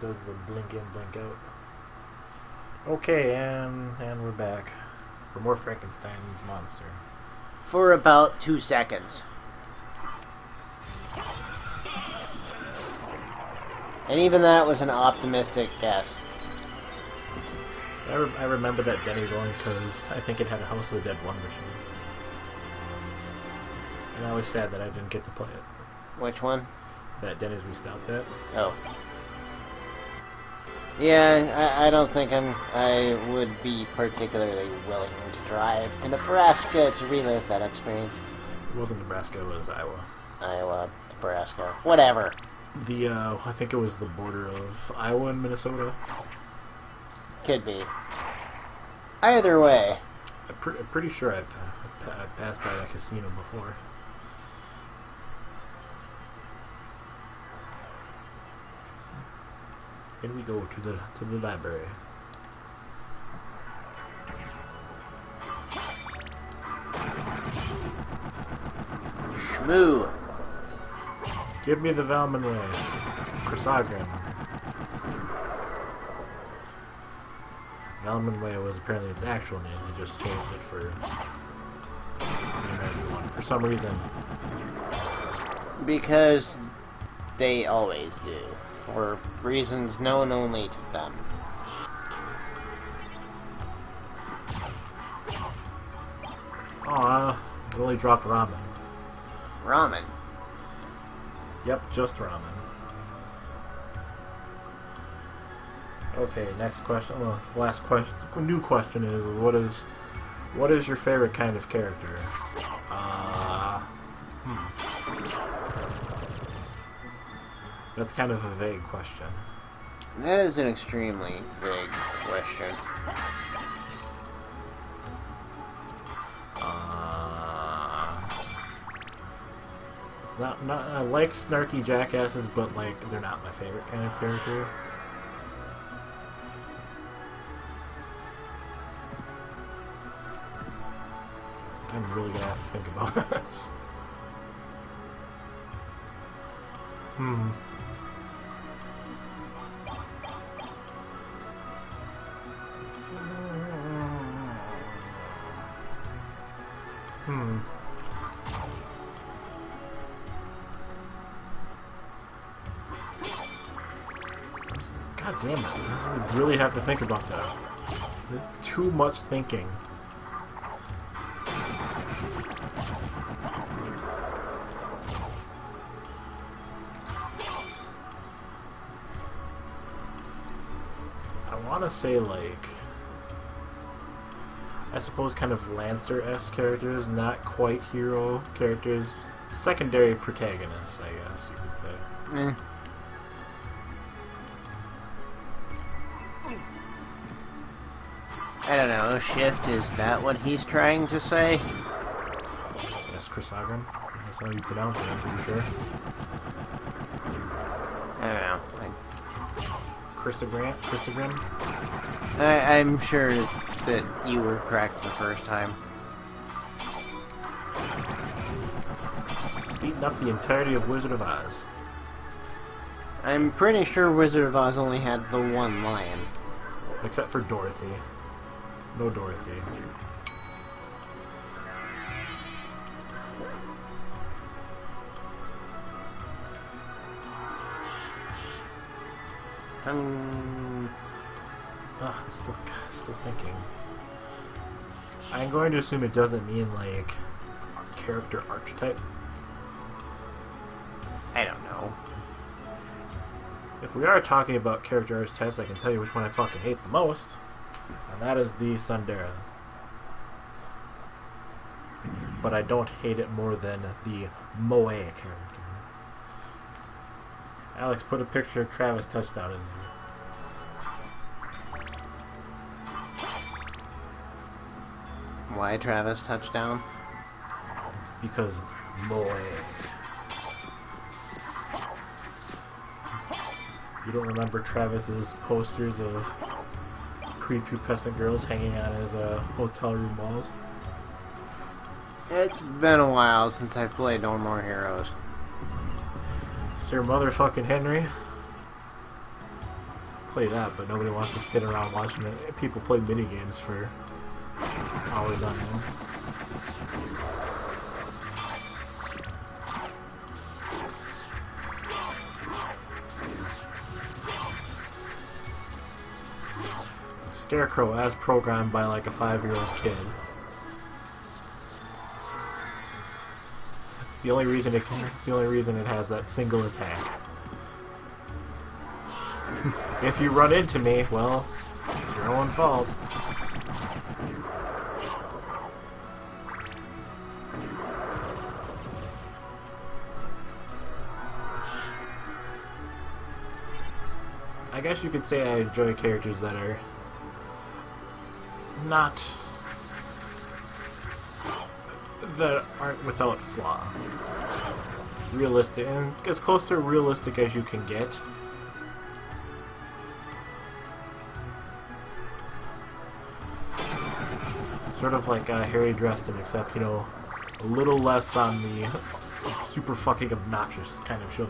does the blink in, blink out. Okay, and we're back for more Frankenstein's monster. For about 2 seconds. And even that was an optimistic guess. I remember that Denny's only because I think it had a House of the Dead 1 machine. And I was sad that I didn't get to play it. Which one? That Denny's we stopped at. Oh. Yeah, I don't think I would be particularly willing to drive to Nebraska to relive that experience. It wasn't Nebraska, it was Iowa. Iowa, Nebraska, whatever. I think it was the border of Iowa and Minnesota. Could be. Either way. I'm pretty sure I passed by that casino before. And we go to the library. Shmoo. Give me the Valman way. Crichton. Valman way was apparently its actual name. They just changed it for the American one for some reason. Because they always do. For reasons known only to them. Aw, really dropped ramen. Ramen? Yep, just ramen. Okay, next question. Well, last question. New question is what is your favorite kind of character? That's kind of a vague question. That is an extremely vague question. It's not. I like snarky jackasses, but like they're not my favorite kind of character. I'm really gonna have to think about this. God damn it. I really have to think about that. Too much thinking. I want to say, like, I suppose kind of Lancer-esque characters, not quite hero characters, secondary protagonists, I guess you could say. I don't know, Shift, is that what he's trying to say? Yes, Crichton. That's how you pronounce it, I'm pretty sure. I don't know. Crichton? I'm sure that you were correct the first time. Beating up the entirety of Wizard of Oz. I'm pretty sure Wizard of Oz only had the one lion. Except for Dorothy. No Dorothy. I'm still thinking. I'm going to assume it doesn't mean like character archetype. I don't know. If we are talking about character archetypes, I can tell you which one I fucking hate the most, and that is the Tsundere. But I don't hate it more than the Moe character. Alex, put a picture of Travis Touchdown in there. Why Travis Touchdown? Because Moe. You don't remember Travis's posters of prepubescent girls hanging on his hotel room walls? It's been a while since I've played No More Heroes. Sir Motherfucking Henry. play that, but nobody wants to sit around watching people play minigames for hours on end. Scarecrow as programmed by like a 5-year-old kid. It's the only reason it has that single attack. If you run into me, well, it's your own fault. I guess you could say I enjoy characters that are that aren't without flaw. Realistic, and as close to realistic as you can get. Sort of like Harry Dresden, except, you know, a little less on the super fucking obnoxious kind of show.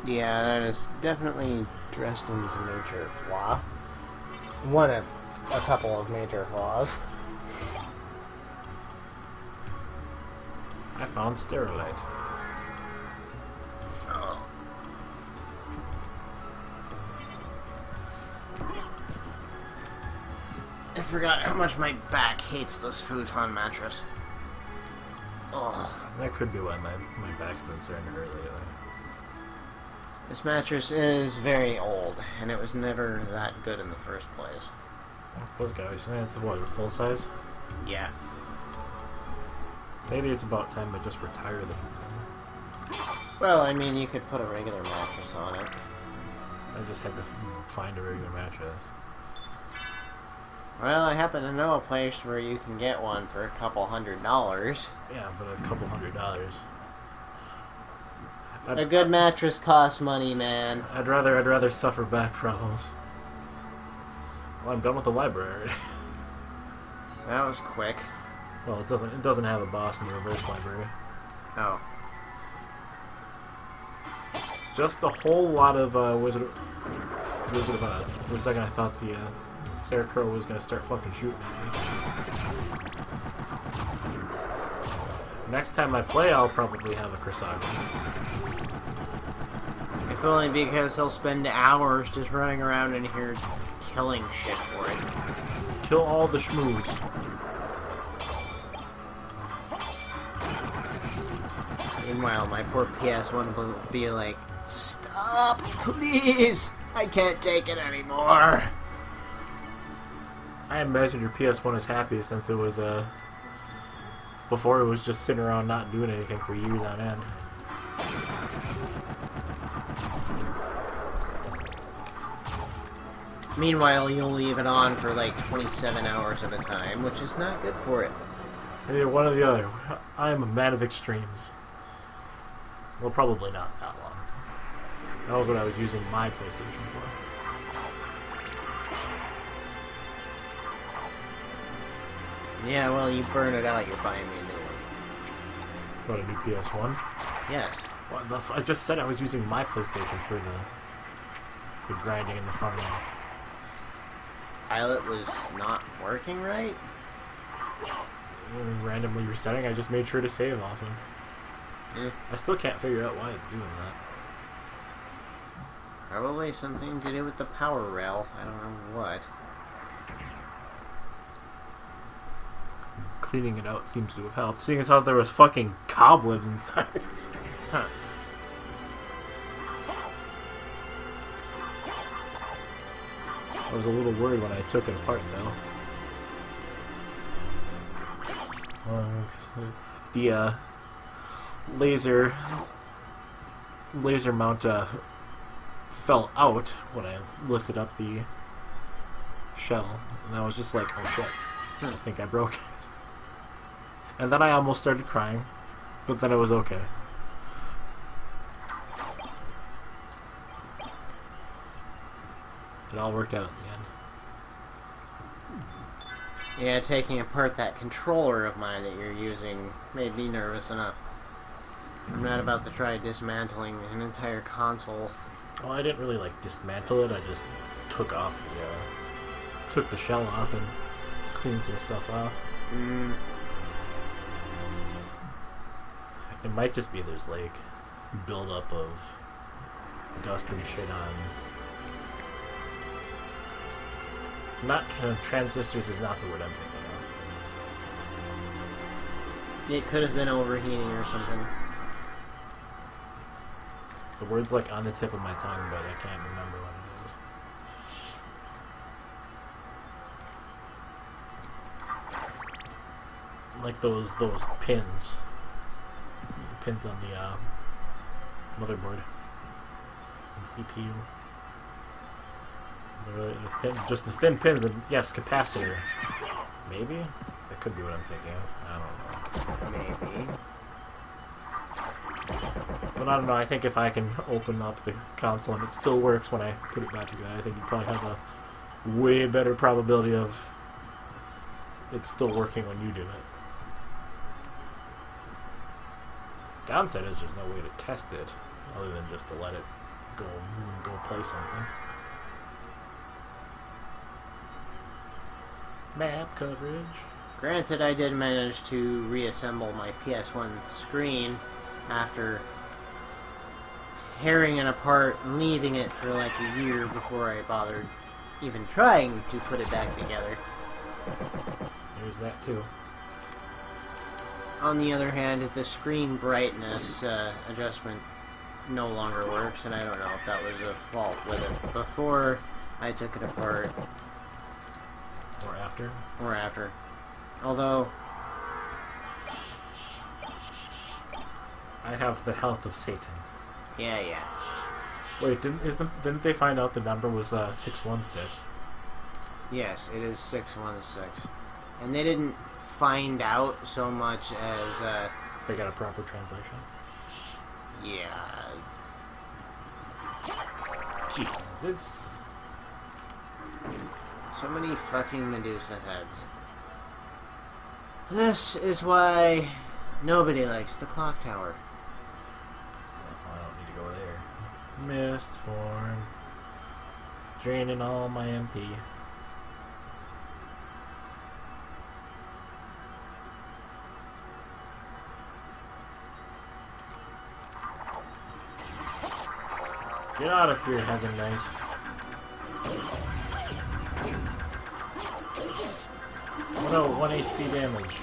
Yeah, that is definitely Dresden's major flaw. One of a couple of major flaws. I found Sterilite. I forgot how much my back hates this futon mattress. Ugh. That could be why my back's been starting to hurt lately. This mattress is very old, and it was never that good in the first place. I suppose, guys, it's what, a full size? Yeah. Maybe it's about time to just retire the futon. Well, I mean, you could put a regular mattress on it. I just had to find a regular mattress. Well, I happen to know a place where you can get one for $200. Yeah, but $200. A good mattress costs money, man. I'd rather suffer back problems. Well, I'm done with the library. That was quick. Well, it doesn't have a boss in the reverse library. Oh. Just a whole lot of Wizard of Oz. For a second, I thought the Scarecrow was gonna start fucking shooting at me. Next time I play, I'll probably have a Chrysaga. If only because he'll spend hours just running around in here killing shit for it. Kill all the schmooze. Meanwhile, my poor PS1 will be like, "Stop, please! I can't take it anymore!" I imagine your PS1 is happy since it was, before it was just sitting around not doing anything for years on end. Meanwhile, you'll leave it on for like 27 hours at a time, which is not good for it. Either one or the other. I am a man of extremes. Well, probably not that long. That was what I was using my PlayStation for. Yeah, well, you burn it out, you're buying me a new one. What, a new PS1? Yes. Well, I just said I was using my PlayStation for the grinding and the farming. Pilot was not working right? Randomly resetting, I just made sure to save often. Yeah. I still can't figure out why it's doing that. Probably something to do with the power rail. I don't know what. Cleaning it out seems to have helped, seeing as how there was fucking cobwebs inside it. Huh. I was a little worried when I took it apart, though. The laser mount fell out when I lifted up the shell, and I was just like, oh shit, I think I broke it. And then I almost started crying, but then it was okay. It all worked out in the end. Yeah, taking apart that controller of mine that you're using made me nervous enough. I'm not about to try dismantling an entire console Well, I didn't really like dismantle it. I just took off took the shell off and cleaned some stuff off. It might just be there's like buildup of dust and shit on. Not transistors is not the word I'm thinking of. It could have been overheating or something. The word's like on the tip of my tongue, but I can't remember what it is. Like those pins. Pins on the motherboard and CPU. Just the thin pins, and yes, capacitor. Maybe? That could be what I'm thinking of. I don't know. Maybe. But I don't know, I think if I can open up the console and it still works when I put it back together, I think you probably have a way better probability of it still working when you do it. Downside is there's no way to test it other than just to let it go play something. Map coverage. Granted, I did manage to reassemble my PS1 screen after tearing it apart and leaving it for like a year before I bothered even trying to put it back together. There's that too. On the other hand, the screen brightness adjustment no longer works, and I don't know if that was a fault with it before I took it apart. Or after. Or after. Although I have the health of Satan. Yeah. Wait, didn't they find out the number was 616? Yes, it is 616. And they didn't find out so much as They got a proper translation. yeah. Jesus. So many fucking Medusa heads. This is why nobody likes the clock tower. I don't need to go there. Mist form. Draining all my MP. Get out of here, Heaven Knight. Oh no, 1 HP damage.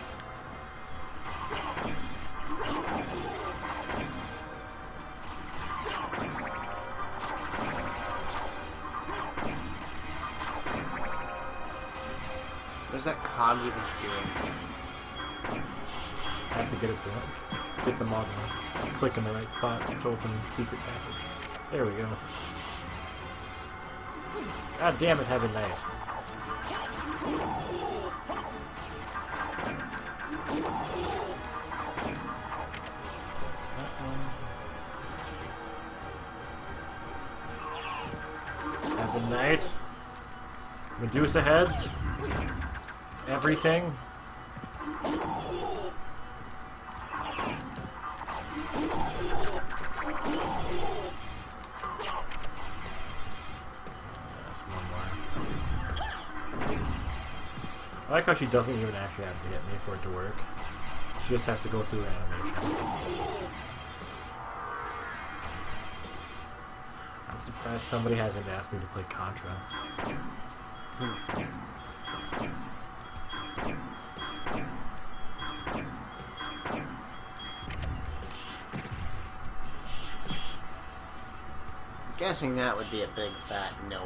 What's that cog even doing? I have to get them all to click in the right spot to open the secret passage. There we go. God damn it, Heaven Knight. Heaven Knight. Medusa heads. Everything. I like how she doesn't even actually have to hit me for it to work. She just has to go through animation. I'm surprised somebody hasn't asked me to play Contra. Guessing that would be a big fat no.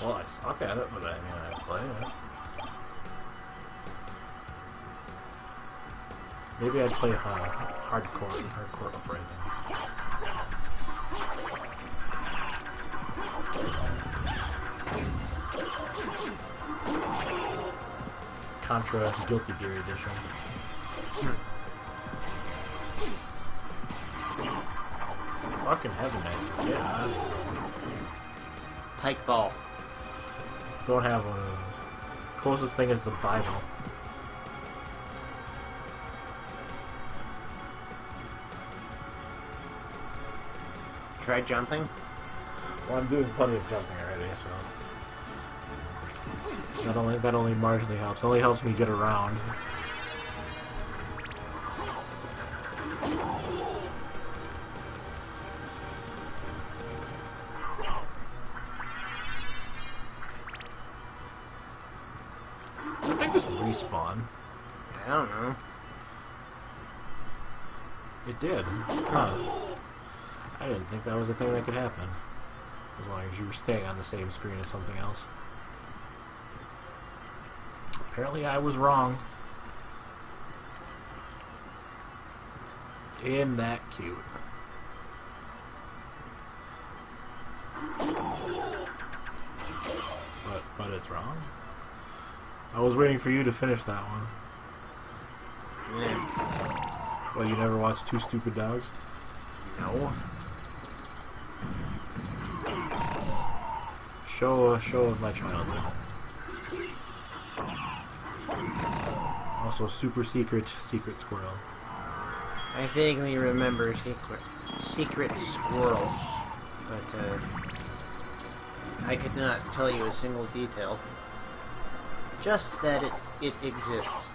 Well, I suck at it, but I mean, I play it. Maybe I'd play hardcore uprising. Contra Guilty Gear Edition. Fucking Heaven Knights, get out of here. Pike ball. Don't have one of those. Closest thing is the Bible. Try jumping? Well, I'm doing plenty of jumping already, so that only marginally helps. It only helps me get around. I think this respawn. I don't know. It did. Huh. I didn't think that was a thing that could happen. As long as you were staying on the same screen as something else. Apparently I was wrong. Isn't that cute? But it's wrong. I was waiting for you to finish that one. Yeah. Well, you never watched Two Stupid Dogs? No. Show of my childhood. Also, super secret squirrel. I vaguely remember secret squirrel, but I could not tell you a single detail. Just that it exists.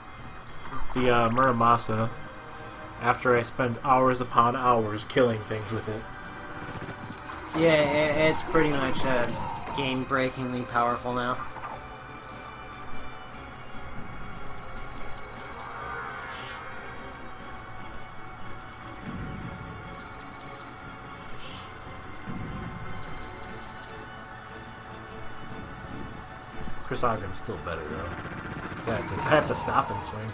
It's the Muramasa. After I spent hours upon hours killing things with it. Yeah, it's pretty much game-breakingly powerful now. Chrysogram's still better though, because I have to stop and swing.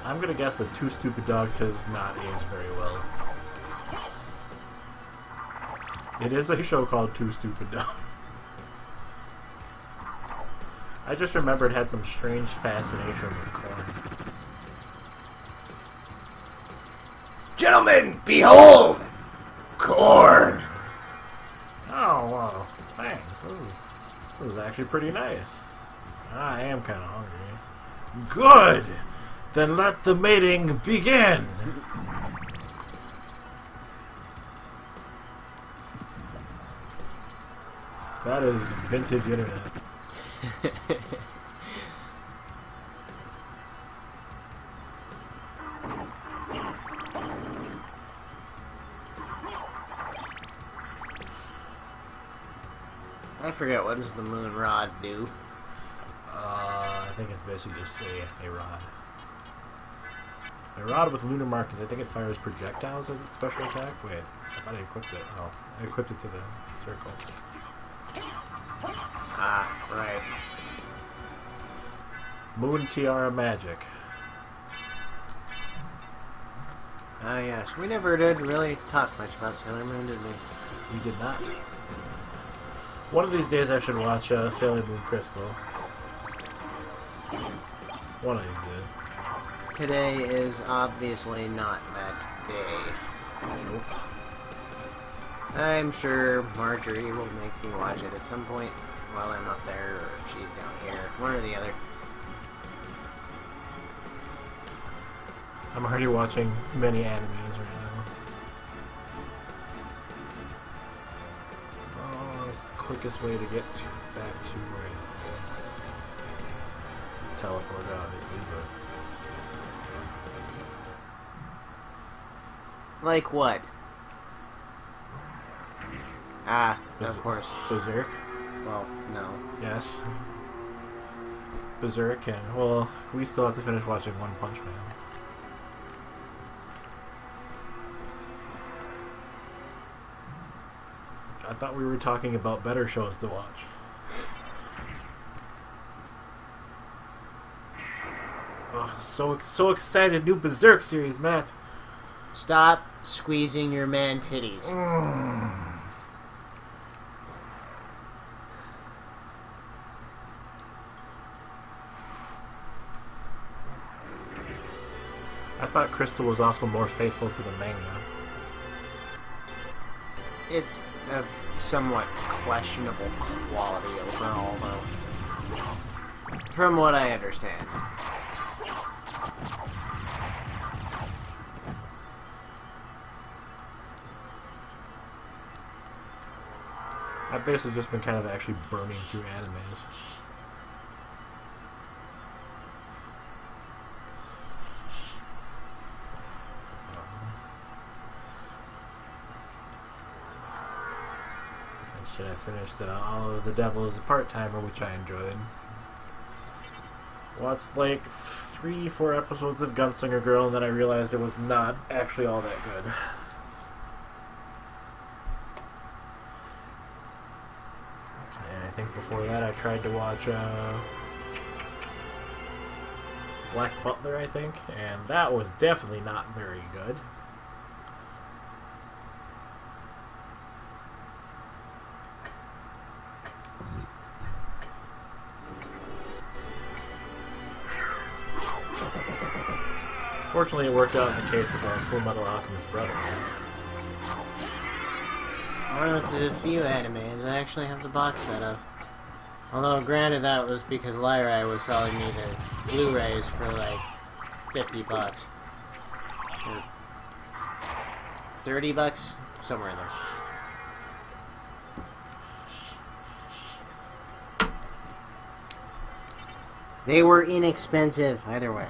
I'm gonna guess that Two Stupid Dogs has not aged very well. It is a show called Two Stupid Dogs. I just remember it had some strange fascination with corn. Gentlemen, behold! Corn! Oh, wow. Thanks. This is actually pretty nice. I am kind of hungry. Good! Then let the mating begin! That is vintage internet. I forget, what does the moon rod do? I think it's basically just a rod. A rod with lunar markings. I think it fires projectiles as its special attack. Wait, I thought I equipped it. Oh, I equipped it to the circle. Ah, right. Moon Tiara Magic. Ah, yes. We never did really talk much about Sailor Moon, did we? We did not. One of these days I should watch Sailor Moon Crystal. One of these days. Today is obviously not that day. Nope. I'm sure Marjorie will make me watch it at some point while I'm up there, or if she's down here. One or the other. I'm already watching many animes right now. Oh, that's the quickest way to get back to where I teleported, obviously, but... Like what? Ah, of course. Berserk? Well, no. Yes. Berserk, and, well, we still have to finish watching One Punch Man. I thought we were talking about better shows to watch. Oh, so excited! New Berserk series, Matt. Stop squeezing your man titties. I thought Crystal was also more faithful to the manga. It's of somewhat questionable quality overall, though. From what I understand. I've basically just been kind of actually burning through animes. I finished All of the Devil is a Part-Timer, which I enjoyed. Watched like 3-4 episodes of Gunslinger Girl, and then I realized it was not actually all that good. And I think before that I tried to watch Black Butler, I think, and that was definitely not very good. Fortunately, it worked out in the case of our Full Metal Alchemist brother. One of the few animes I actually have the box set of. Although, granted, that was because Lyra was selling me the Blu-rays for like $50. Or $30? Somewhere in there. They were inexpensive, either way.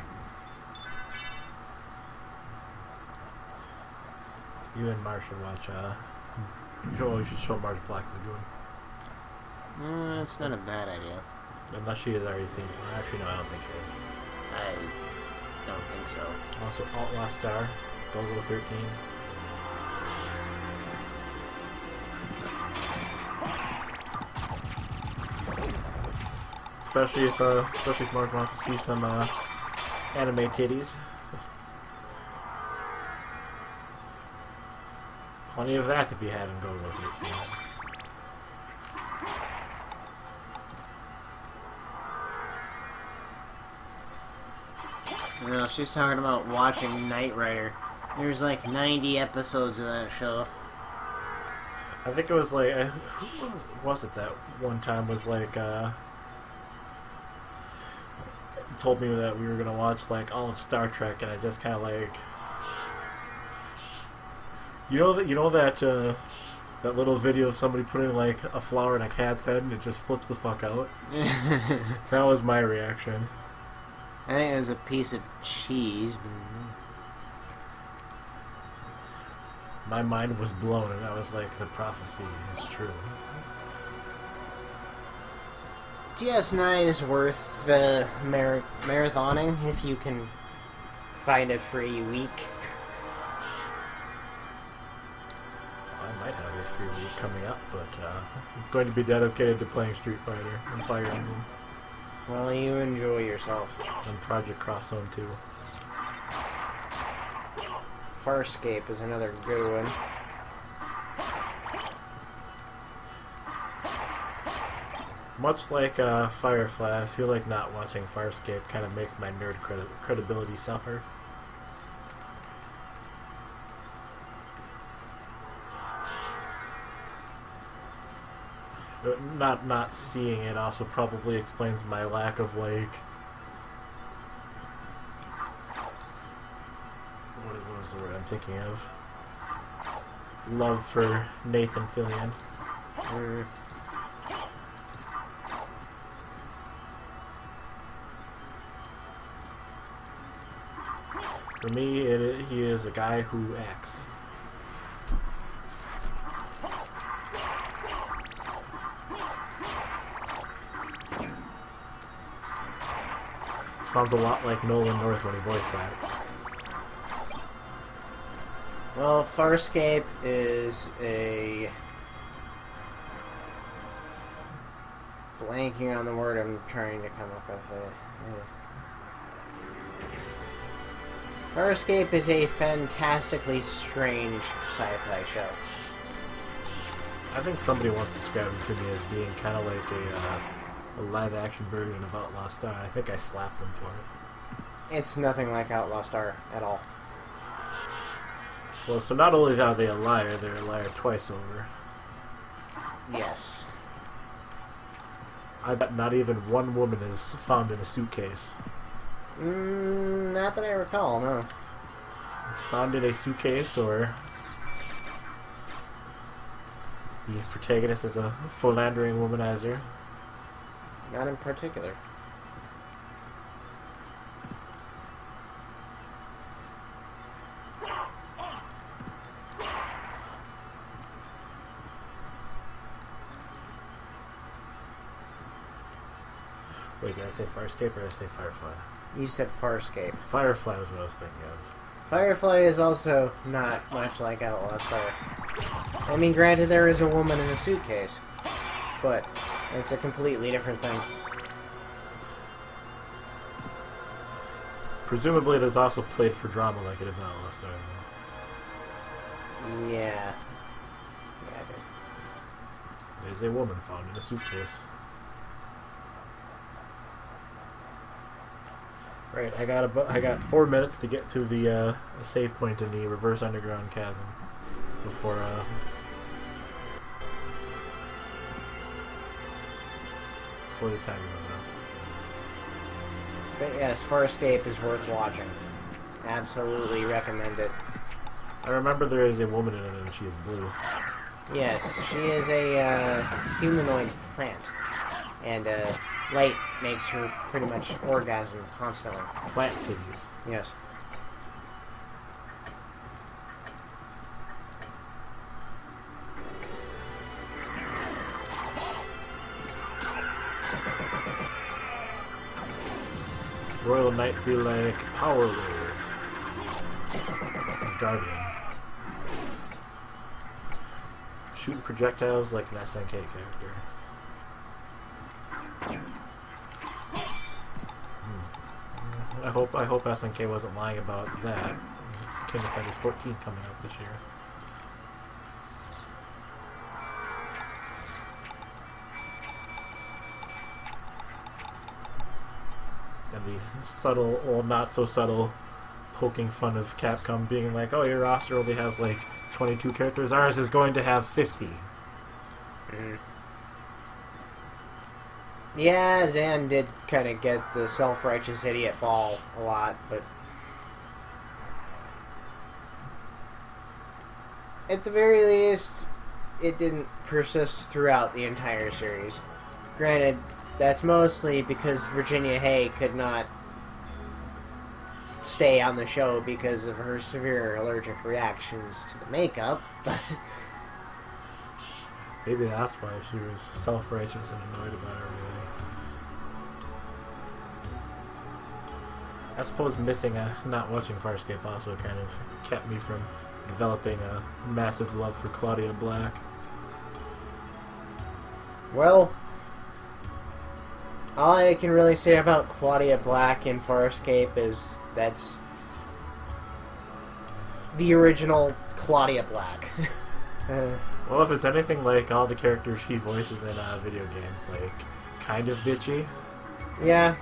You and Marsh should watch, you should show Marsh Black Lagoon. It's not a bad idea. Unless she has already seen it. Actually, no, I don't think she has. I don't think so. Also, Outlaw Star, Golgo 13. Especially if Mark wants to see some anime titties. Plenty of that to be had in Golgo 13. You know, she's talking about watching Knight Rider. There's like 90 episodes of that show. I think it was like, who was it that one time was like, told me that we were gonna watch like all of Star Trek, and I just kind of like, you know that that little video of somebody putting like a flower in a cat's head and it just flips the fuck out. That was my reaction. I think it was a piece of cheese. My mind was blown, and I was like, the prophecy is true. DS9 is worth marathoning if you can find a free week. I might have a free week coming up, but I'm going to be dedicated to playing Street Fighter and Fire Emblem. Well, you enjoy yourself. And Project Cross Zone 2. Farscape is another good one. Much like Firefly, I feel like not watching Farscape kind of makes my nerd credibility suffer. Not seeing it also probably explains my lack of like, what was the word I'm thinking of? Love for Nathan Fillion. For me, he is a guy who acts. Sounds a lot like Nolan North when he voice acts. Well, Farscape is a... blanking on the word I'm trying to come up with. Farscape is a fantastically strange sci-fi show. I think somebody once described it to me as being kind of like a live-action version of Outlaw Star. I think I slapped them for it. It's nothing like Outlaw Star at all. Well, so not only are they a liar, they're a liar twice over. Yes. I bet not even one woman is found in a suitcase. Not that I recall, no. Found in a suitcase or The protagonist is a philandering womanizer. Not in particular. Wait, did I say Farscape or did I say Firefly? You said Farscape. Firefly was what I was thinking of. Firefly is also not much like Outlaw Star. I mean, granted, there is a woman in a suitcase, but it's a completely different thing. Presumably it is also played for drama like it is in Outlaw Star. Yeah. Yeah, it is. There's a woman found in a suitcase. Right, I got 4 minutes to get to the save point in the reverse underground chasm before the timer goes off. But yes, Farscape is worth watching. Absolutely recommend it. I remember there is a woman in it and she is blue. Yes, she is a humanoid plant, and light makes her pretty much orgasm constantly. Plant titties. Yes. Royal Knight be like Power Wave. Guardian. Shooting projectiles like an SNK character. I hope SNK wasn't lying about that. King of Fighters 14 coming out this year. And the subtle, or not so subtle, poking fun of Capcom being like, oh, your roster only has like 22 characters. Ours is going to have 50. Yeah, Zan did kind of get the self-righteous idiot ball a lot, but at the very least, it didn't persist throughout the entire series. Granted, that's mostly because Virginia Hay could not stay on the show because of her severe allergic reactions to the makeup, but maybe that's why she was self-righteous and annoyed about everything. I suppose not watching Farscape also kind of kept me from developing a massive love for Claudia Black. well, all I can really say about Claudia Black in Farscape is that's the original Claudia Black. Well, if it's anything like all the characters she voices in video games, like, kind of bitchy. Yeah.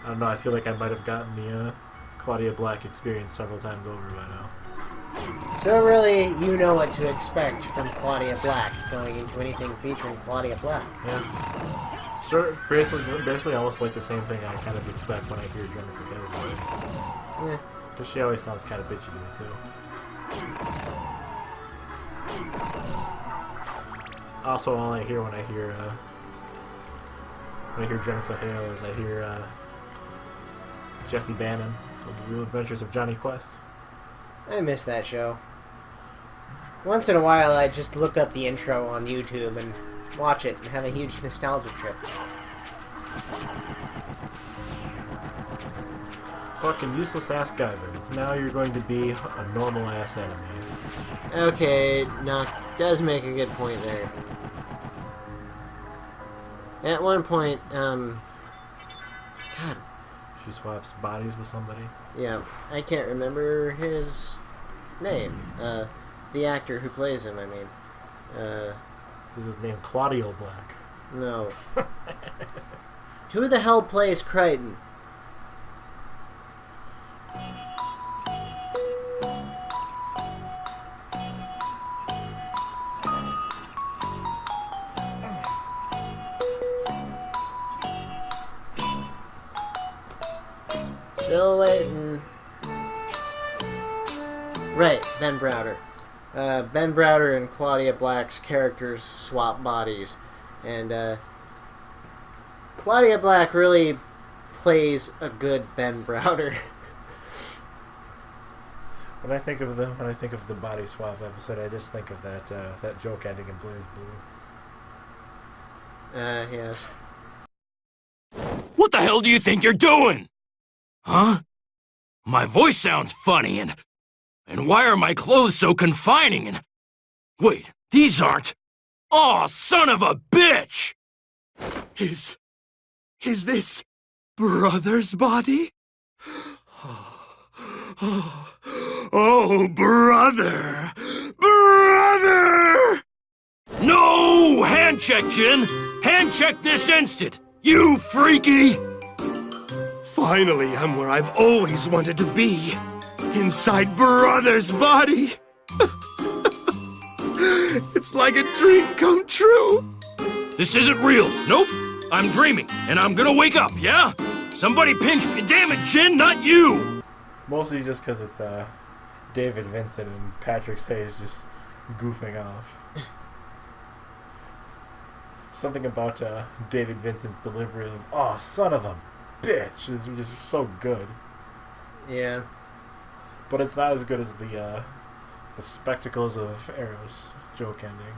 I don't know, I feel like I might have gotten the Claudia Black experience several times over by now. So really, you know what to expect from Claudia Black going into anything featuring Claudia Black. Yeah. Sure, basically almost like the same thing I kind of expect when I hear Jennifer Hale's voice. Yeah. Because she always sounds kind of bitchy to me, too. Also, all I hear when I hear Jennifer Hale is I hear Jesse Bannon from The Real Adventures of Johnny Quest. I miss that show. Once in a while, I just look up the intro on YouTube and watch it and have a huge nostalgia trip. Fucking useless ass Guyman. Now you're going to be a normal ass enemy. Okay, Nock does make a good point there. At one point, God, She swaps bodies with somebody. yeah, I can't remember his name. The actor who plays him, I mean. Is his name Claudio Black? No. Who the hell plays Crichton? Still waiting. Right, Ben Browder. Ben Browder and Claudia Black's characters swap bodies, and Claudia Black really plays a good Ben Browder. When I think of the body swap episode, I just think of that joke ending in Blaze Blue. Yes. What the hell do you think you're doing? Huh? My voice sounds funny, and why are my clothes so confining, and... Wait, these aren't... Aw, son of a bitch! Is this brother's body? Oh, brother! Brother! No! Hand check, Jin! Hand check this instant! You freaky! Finally, I'm where I've always wanted to be. Inside brother's body. It's like a dream come true. This isn't real. Nope. I'm dreaming, and I'm gonna wake up, yeah? Somebody pinch me. Damn it, Jin, not you! Mostly just because it's David Vincent and Patrick Sayers just goofing off. Something about David Vincent's delivery of "Oh, son of a bitch" is just so good. Yeah. But it's not as good as the spectacles of Arrow's joke ending.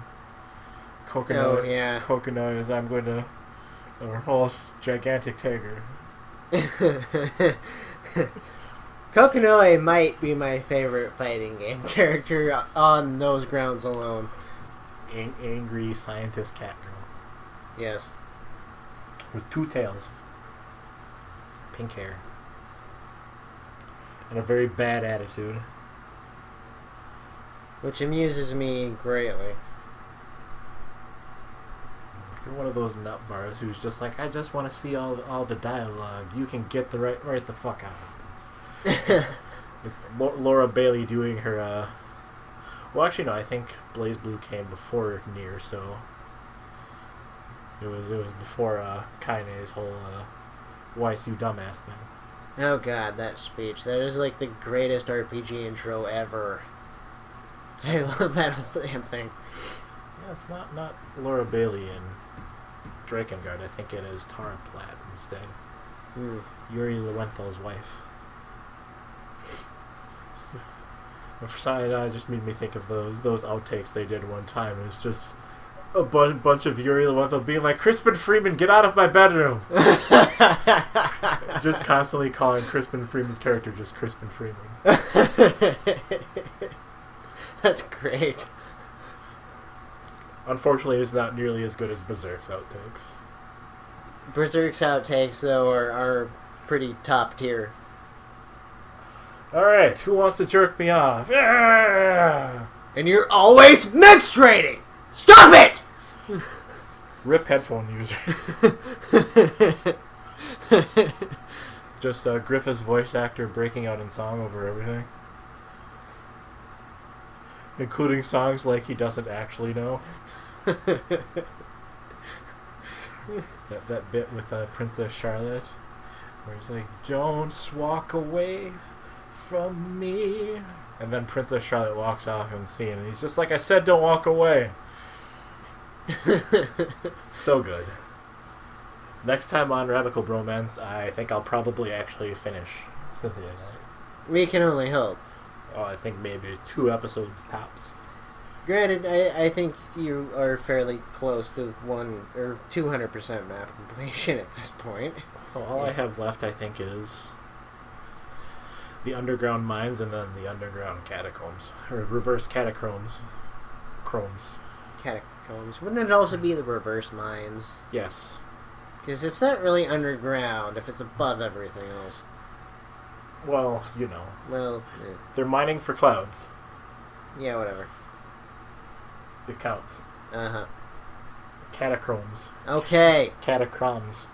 Coconut, Oh, yeah. Coconut is I'm going to whole gigantic tiger. Kokonoi might be my favorite fighting game character on those grounds alone. Angry scientist cat girl. Yes. With two tails. Pink hair. And a very bad attitude. Which amuses me greatly. If you're one of those nut bars who's just like, I just want to see all the dialogue, you can get the right the fuck out of it. It's Laura Bailey doing her, well, actually, no, I think Blaze Blue came before Nier, so it was before Kaine's whole YSU dumbass thing. Oh god, that speech. That is like the greatest RPG intro ever. I love that whole damn thing. Yeah, it's not Laura Bailey and Drakengard. I think it is Tara Platt instead. Yuri Lowenthal's wife. And for some reason, it just made me think of those outtakes they did one time. It was just a bunch of Yuri Lowenthal being like, Crispin Freeman, get out of my bedroom! Just constantly calling Crispin Freeman's character just Crispin Freeman. That's great. Unfortunately, it's not nearly as good as Berserk's outtakes. Berserk's outtakes, though, are pretty top tier. Alright, who wants to jerk me off? Yeah! And you're always menstruating! Stop it! Rip headphone user. Just Griffith's voice actor breaking out in song over everything. Including songs like he doesn't actually know. that bit with Princess Charlotte, where he's like, "Don't walk away from me," and then Princess Charlotte walks off in scene, and he's just like, "I said, don't walk away." So good. Next time on Radical Bromance, I think I'll probably actually finish Symphony Night. We can only hope. Oh, I think maybe 2 episodes tops. Granted, I think you are fairly close to 200% map completion at this point. Well, all I have left, I think, is the underground mines and then the underground catacombs. Or reverse catacombs. Catacombs. Wouldn't it also be the reverse mines? Yes. Because it's not really underground if it's above everything else. Well, you know. Well, They're mining for clouds. yeah, whatever. It counts. Uh-huh. Catacombs. Okay. Catacombs.